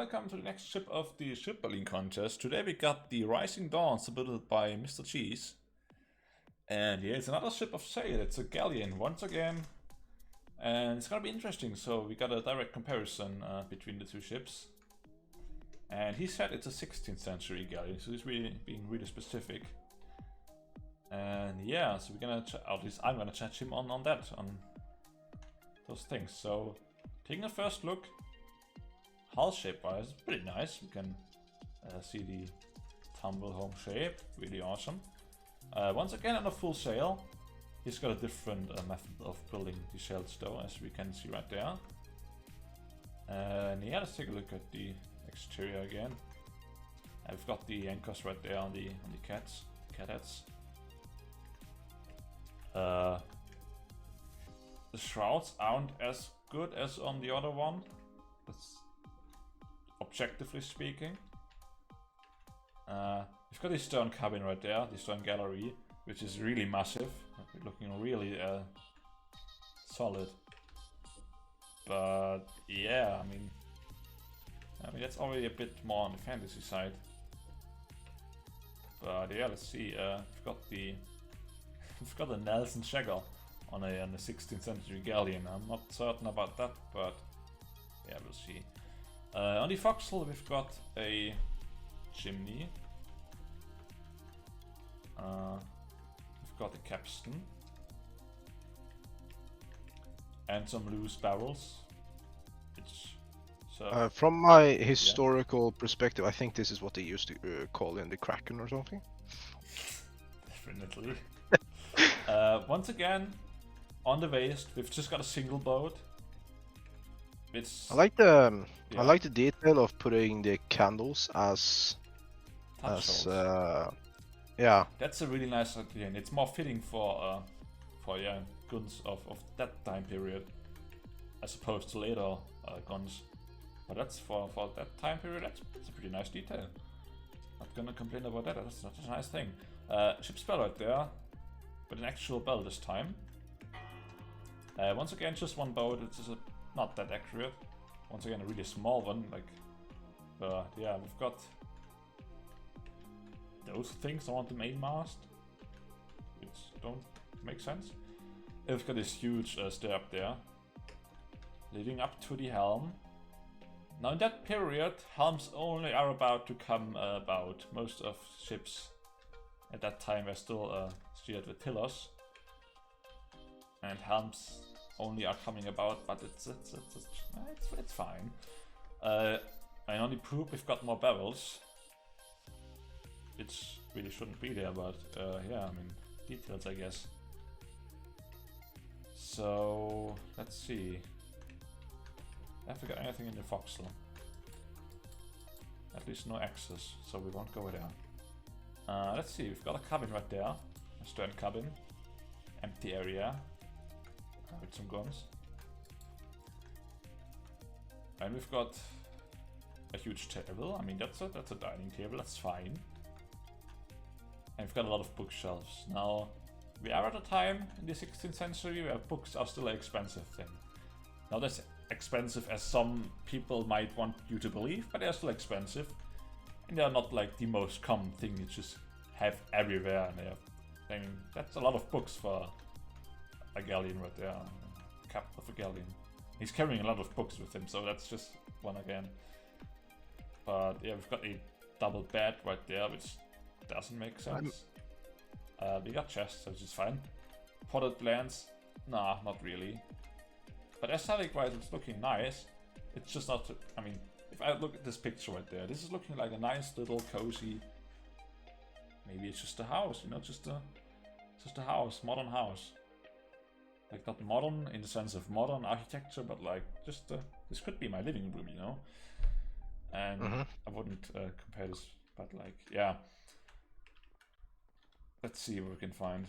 welcome to the next ship of the shipbuilding contest. Today we got the Rising Dawn submitted by MrCheese. And yeah, it's another ship of sail. It's a galleon once again. And it's gonna be interesting, so we got a direct comparison between the two ships. And he said it's a 16th century galleon, so he's really being really specific. And yeah, so we're gonna, at least I'm gonna chat him on those things. So, taking a first look. Hull shape wise, it's pretty nice. You can see the tumble home shape, really awesome. Once again on a full sail. He's got a different method of building the sails though, as we can see right there. And yeah, let's take a look at the exterior again. I've got the anchors right there on the catheads. The shrouds aren't as good as on the other one. That's objectively speaking. We've got the stern cabin right there, the stern gallery, which is really massive, looking really solid. But yeah, I mean that's already a bit more on the fantasy side. But yeah, let's see. We've got the Nelson Shagger on a 16th century galleon. I'm not certain about that, but yeah, we'll see. On the Foxhole we've got a chimney. We've got a capstan. And some loose barrels. From my historical perspective, I think this is what they used to call in the Kraken or something. Definitely. Once again, on the waist, we've just got a single boat. I like the detail of putting the candles as yeah. That's a really nice idea, and it's more fitting for guns of that time period as opposed to later guns. But that's for that time period. That's a pretty nice detail. Not gonna complain about that. That's a nice thing. Ship's bell right there, but an actual bell this time. Once again, just one boat. It's just not that accurate. Once again, a really small one. Yeah, we've got those things on the mainmast, which don't make sense. We've got this huge stair up there, leading up to the helm. Now in that period, helms only are about to come about. Most of ships at that time were still steered with tillers, and helms only are coming about, but it's fine. And on the poop we've got more barrels, which really shouldn't be there, but yeah, I mean, details I guess. So let's see. Have we got anything in the Foxhole? At least no axes, so we won't go there. Let's see, we've got a cabin right there, a stern cabin, empty area. With some guns. And we've got a huge table. I mean, that's a dining table, that's fine. And we've got a lot of bookshelves. Now, we are at a time in the 16th century where books are still an expensive thing. Not as expensive as some people might want you to believe, but they're still expensive. And they're not like the most common thing you just have everywhere. And I mean, that's a lot of books for a galleon right there, cap of a galleon. He's carrying a lot of books with him, so that's just one again. But yeah, we've got a double bed right there, which doesn't make sense. We got chests, which is fine. Potted lands, nah, not really. But aesthetic wise, it's looking nice. It's just not, I mean, if I look at this picture right there, this is looking like a nice little cozy, maybe it's just a house, you know, just a house, modern house. Like not modern in the sense of modern architecture, but like just this could be my living room, you know. And I wouldn't compare this, but like yeah. Let's see what we can find.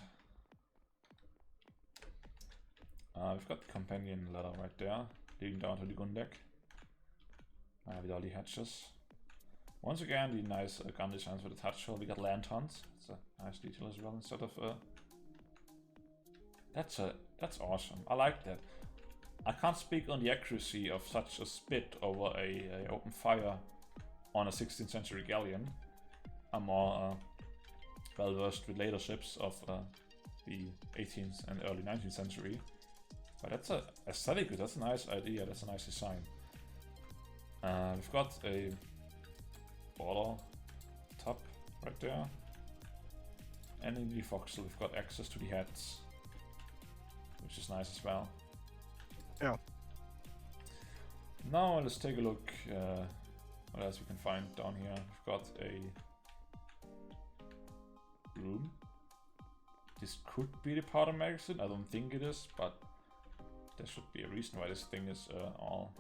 We've got the companion ladder right there, leading down to the gun deck. With all the hatches. Once again, the nice gun designs with the touch hole. We got lanterns. It's a nice detail as well, instead of That's awesome. I like that. I can't speak on the accuracy of such a spit over a open fire on a 16th century galleon. I'm more well versed with later ships of the 18th and early 19th century. But that's a aesthetically, that's a nice idea, that's a nice design. We've got a border top right there. And in the Foxhole we've got access to the heads, which is nice as well. Yeah. Now let's take a look what else we can find down here. We've got a room. This could be the powder magazine, I don't think it is, but there should be a reason why this thing is all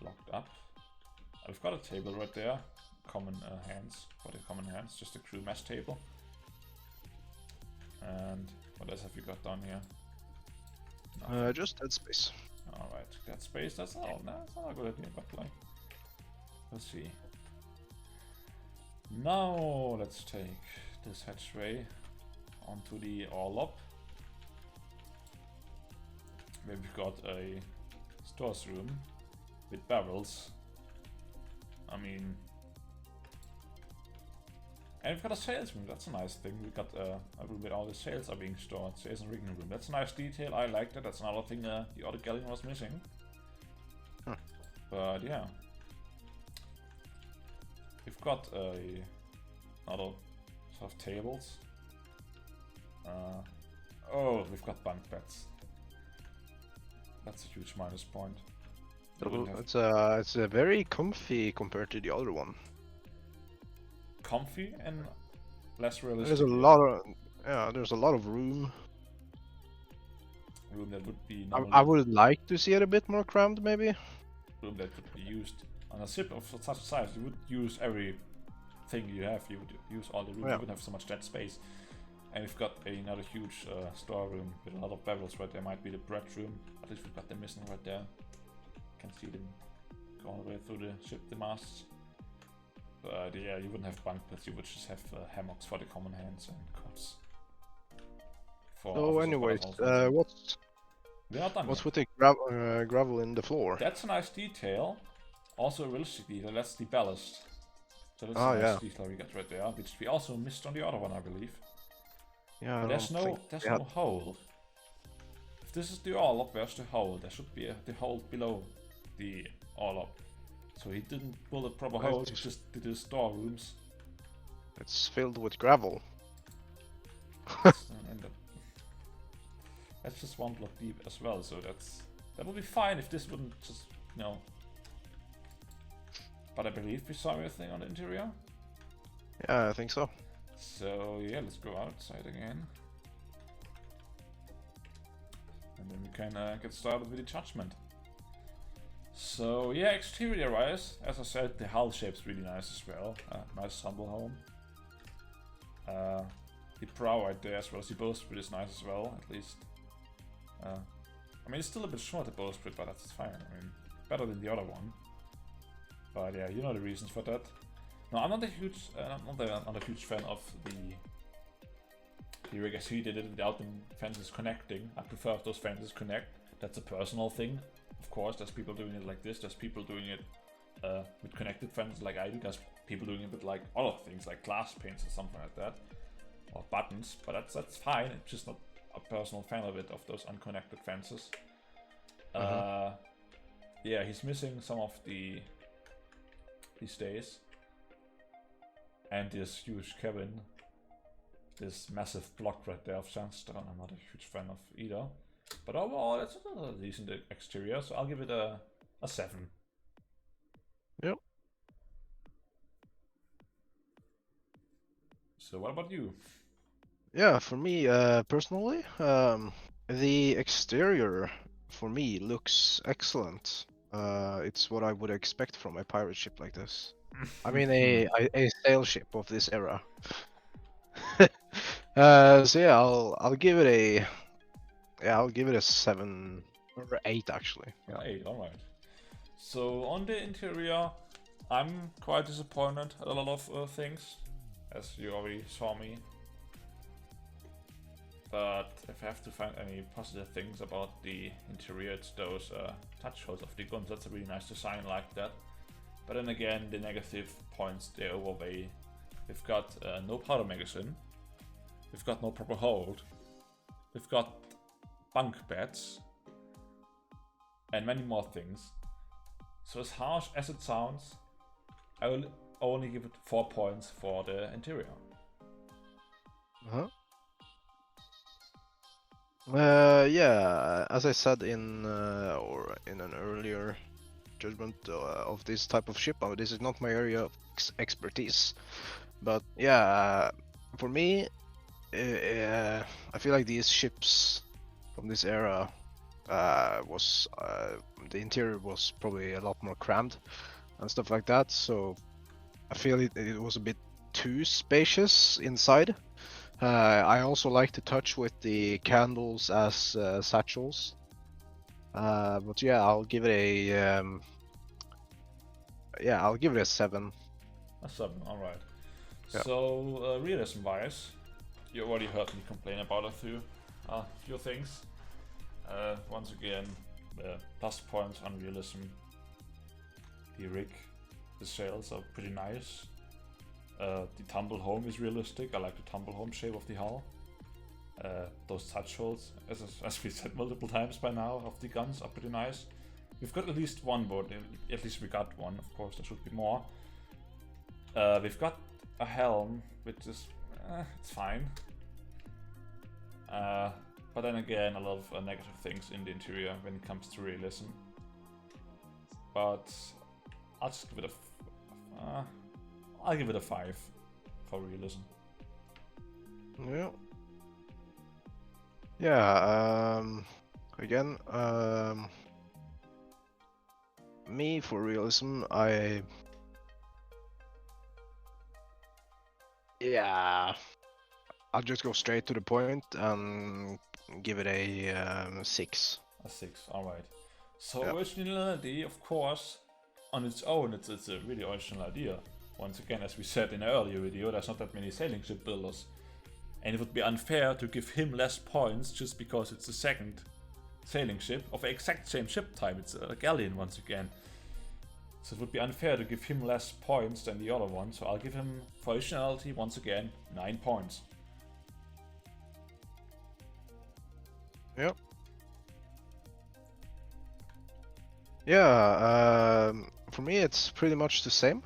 locked up. We've got a table right there, common hands, for the common hands, just a crew mesh table. And what else have you got down here? Just dead space. Alright, that space, that's not a good idea, but like, let's see. Now let's take this hatchway onto the orlop, where we've got a stores room with barrels. I mean, and we've got a sales room, that's a nice thing. We've got a room where all the sails are being stored, sales and rigging room. That's a nice detail, I like that. That's another thing the other galleon was missing. Huh. But yeah. We've got another sort of tables. Oh, we've got bunk beds. That's a huge minus point. It's very comfy compared to the other one. Comfy and less realistic. There's a lot of there's a lot of room. Room that would be. I would like to see it a bit more crammed, maybe. Room that could be used on a ship of such size. You would use everything you have. You would use all the room. Yeah. You wouldn't have so much dead space. And we've got another huge storeroom with a lot of barrels right there. Might be the bread room. At least we've got them missing right there. Can see them going all the way through the ship, the masts. But yeah, you wouldn't have bunk beds, you would just have hammocks for the common hands and cots. So anyways, what's with the gravel in the floor? That's a nice detail. Also a realistic detail, that's the ballast. So that's a nice detail we got right there, which we also missed on the other one, I believe. Yeah, there's no hole. If this is the orlop, where's the hole? There should be the hole below the orlop. So he didn't build a proper hole, he just did his storerooms. It's filled with gravel. That's just one block deep as well, so that would be fine if this wouldn't just, you know. But I believe we saw everything on the interior. Yeah, I think so. So yeah, let's go outside again. And then we can get started with the judgment. So yeah, exterior wise, as I said, the hull shape's really nice as well. Nice humble home. The prow right there as well as the bowsprit is nice as well, at least. I mean, it's still a bit short, the bowsprit, but that's fine. I mean, better than the other one. But yeah, you know the reasons for that. No, I'm not a huge fan of the rig as he did it without the fences connecting. I prefer if those fences connect. That's a personal thing. Of course, there's people doing it like this. There's people doing it with connected fences like I do. There's people doing it with like other things like glass paints or something like that, or buttons. But that's fine. I'm just not a personal fan of it, of those unconnected fences. Yeah, he's missing some of the stays. And this huge cabin, this massive block right there of sandstone, I'm not a huge fan of either. But overall, it's a decent exterior, so I'll give it a 7. Yep. So what about you? Yeah, for me, personally, the exterior for me looks excellent. It's what I would expect from a pirate ship like this. I mean, a sail ship of this era. So yeah, I'll give it a 7 or 8 actually. Yeah. 8, all right. So on the interior, I'm quite disappointed at a lot of things, as you already saw me. But if I have to find any positive things about the interior, it's those touch holes of the guns. That's a really nice design like that. But then again, the negative points, they overweigh. We've got no powder magazine. We've got no proper hold. We've got bunk beds. And many more things. So as harsh as it sounds, I will only give it 4 points for the interior. Yeah, as I said in an earlier judgment of this type of ship, this is not my area of expertise, but yeah, for me, I feel like these ships from this era was the interior was probably a lot more crammed and stuff like that, so I feel it was a bit too spacious inside. I also like to touch with the candles as satchels. But yeah, I'll give it a I'll give it a 7. A 7, alright. Yeah. So, realism wise, you already heard me complain about a few things. Once again, plus points on realism. The rig, the sails are pretty nice. The tumble home is realistic. I like the tumble home shape of the hull. Those touch holes, as we said multiple times by now, of the guns are pretty nice. We've got at least one boat, at least we got one, of course there should be more. We've got a helm, which is, it's fine. But then again, a lot of negative things in the interior when it comes to realism. But I'll just give it I'll give it a 5 for realism. Yeah. Yeah. Again, me for realism, I'll just go straight to the point and give it a 6. A 6, alright. So Yeah. originality, of course, on its own, it's a really original idea. Once again, as we said in an earlier video, there's not that many sailing ship builders. And it would be unfair to give him less points just because it's the second sailing ship of the exact same ship type. It's a galleon once again. So it would be unfair to give him less points than the other one. So I'll give him, for originality, once again, 9 points. Yep. Yeah, for me it's pretty much the same.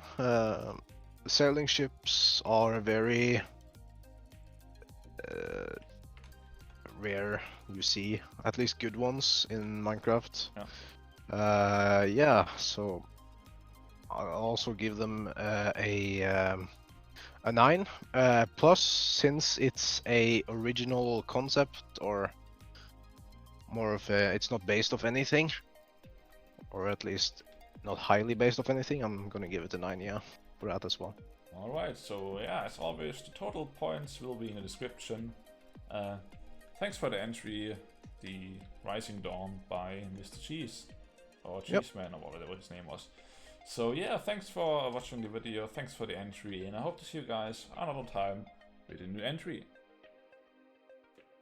Sailing ships are very rare. You see at least good ones in Minecraft. Yeah. So I'll also give them a 9. Plus, since it's a original concept, or more of a, it's not based off anything, or at least not highly based off anything, I'm gonna give it a 9, yeah, for that as well. Alright, so yeah, as always, the total points will be in the description. Thanks for the entry, the Rising Dawn by MrCheese, or Cheeseman, or whatever his name was. So yeah, thanks for watching the video, thanks for the entry, and I hope to see you guys another time with a new entry.